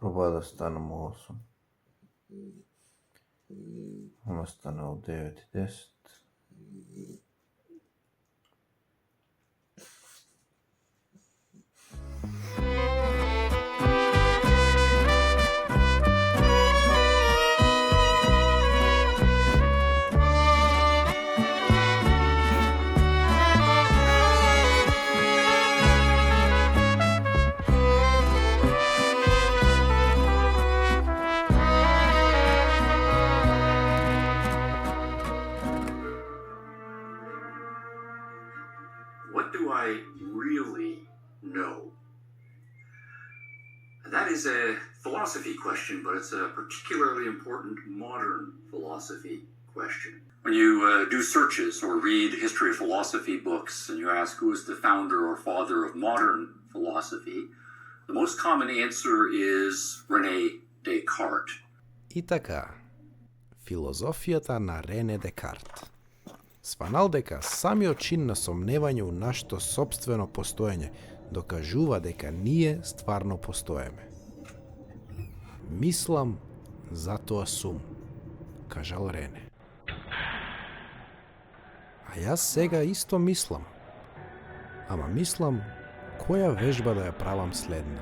Proba da stanemo u 8. Ona stane u 9:10. What do I really know? That is a philosophy question, but it's a particularly important modern philosophy question. When you do searches or read history of philosophy books and you ask who is the founder or father of modern philosophy, the most common answer is René Descartes. И така, филозофијата на Рене Декарт. Сванал дека самиот чин на сомневање у нашето сопствено постоење докажува дека ние стварно постоеме. Мислам, затоа сум, кажал Рене. А јас сега исто мислам. Ама мислам, која вежба да ја правам следна.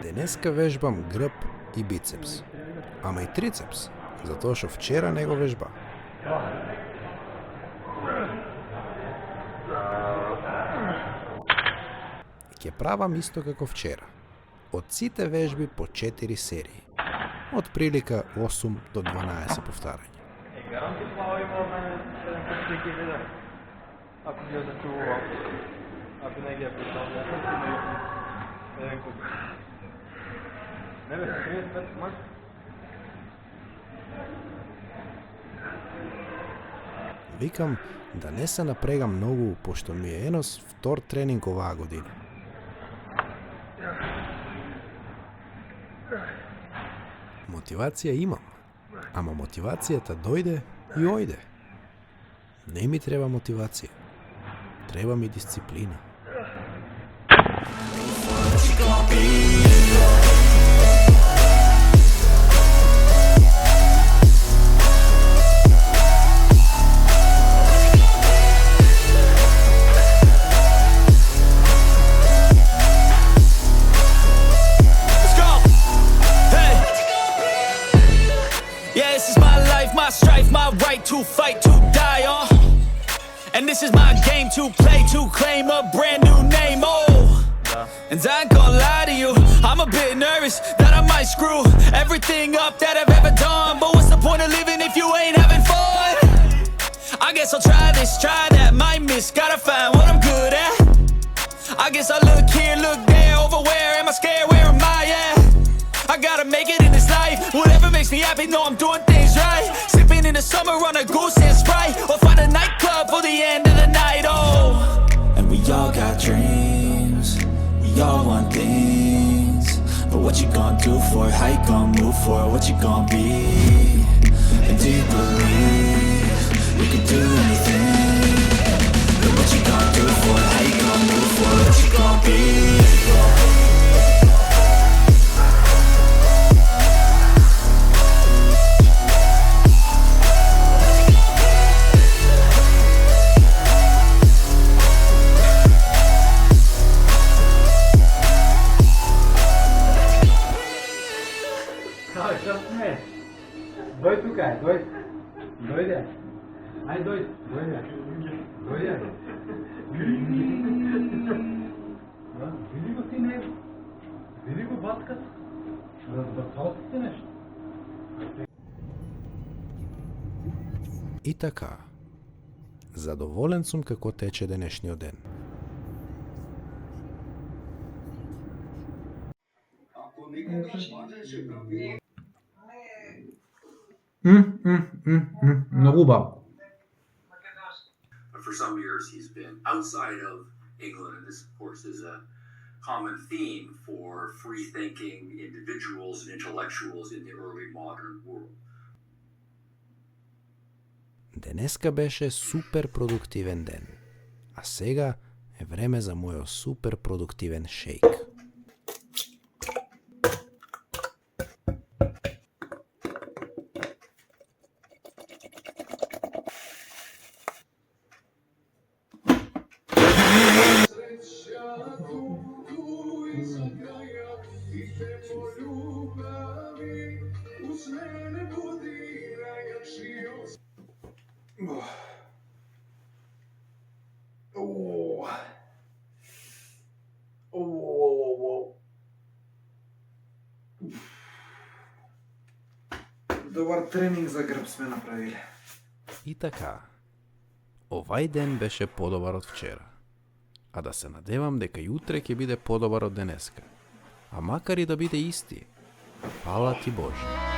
Денеска вежбам грб и бицепс, ама и трицепс, затоа што вчера не го вежба. И ќе правам исто како вчера. Од сите вежби по 4 серии. Од прилика 8 до 12 повтарања. Гаранти плава има еден куп слики видео. Ако ги ја зачувува, ако не ги ја представя, еден куп. Не бе, 35 мак. Викам да не се напрегам многу, пошто ми е енос втор тренинг оваа година. Мотивација имам, ама мотивацијата дојде и ојде. Не ми треба мотивација, треба ми дисциплина. My right to fight, to die on. And this is my game to play, to claim a brand new name, oh. And I ain't gonna lie to you, I'm a bit nervous that I might screw everything up that I've ever done. But what's the point of living if you ain't having fun? I guess I'll try this, try that, might miss, gotta find what I'm good at. I guess I look here, look there, over where am I scared, where am I at? I gotta make it in this life, whatever makes me happy, know I'm doing things right. Sipping in the summer on a goose and Sprite, or find a nightclub for the end of the night, oh. And we all got dreams, we all want things. But what you gonna do for it, how you gonna move for it, what you gonna be? And do you believe you can do anything? But what you gonna do for it, how you gonna move for it, what you gonna be? Дојди тука, дојди. Дојде. Ајде дојди. Дојде. Дојде. Види го ти него. Види го батката. Разбркал си нешто. И така, задоволен сум како тече денешниот ден. Многу убаво. For some years he's been outside of England, and this of course is a common theme for free-thinking individuals and intellectuals in the early modern world. Денеска беше супер продуктивен ден. А сега е време за мојот супер продуктивен шејк. Добар тренинг за грб сме направиле. И така, овај ден беше подобар од вчера. А да се надевам дека и утре ќе биде подобар од денеска. А макар и да биде исти, фала ти Боже.